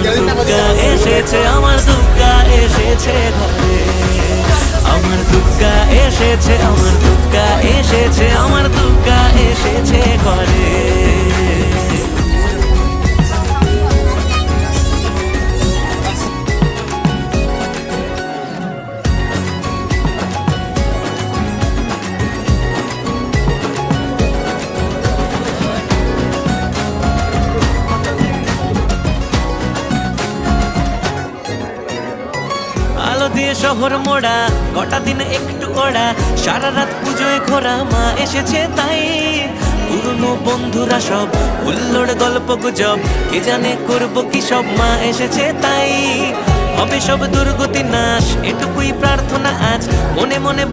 দুর্গা এসেছে, আমার দুর্গা এসেছে ঘরে। আমার দুর্গা এসেছে, আমার দুর্গা এসেছে, আমার দুর্গা এসেছে ঘরে। আলো দিয়ে শহর মোড়া, কটা দিন একটু ওড়া, সারা রাত পুজোয় ঘোরা, মা এসেছে তাই। পুরনো বন্ধুরা সব হুল্লোড় গল্প গুজব, কে জানে করবো কি সব, মা এসেছে তাই। হবে সব দুর্গতি নাশ, এটুকুই প্রার্থনা আজ মনে মনে।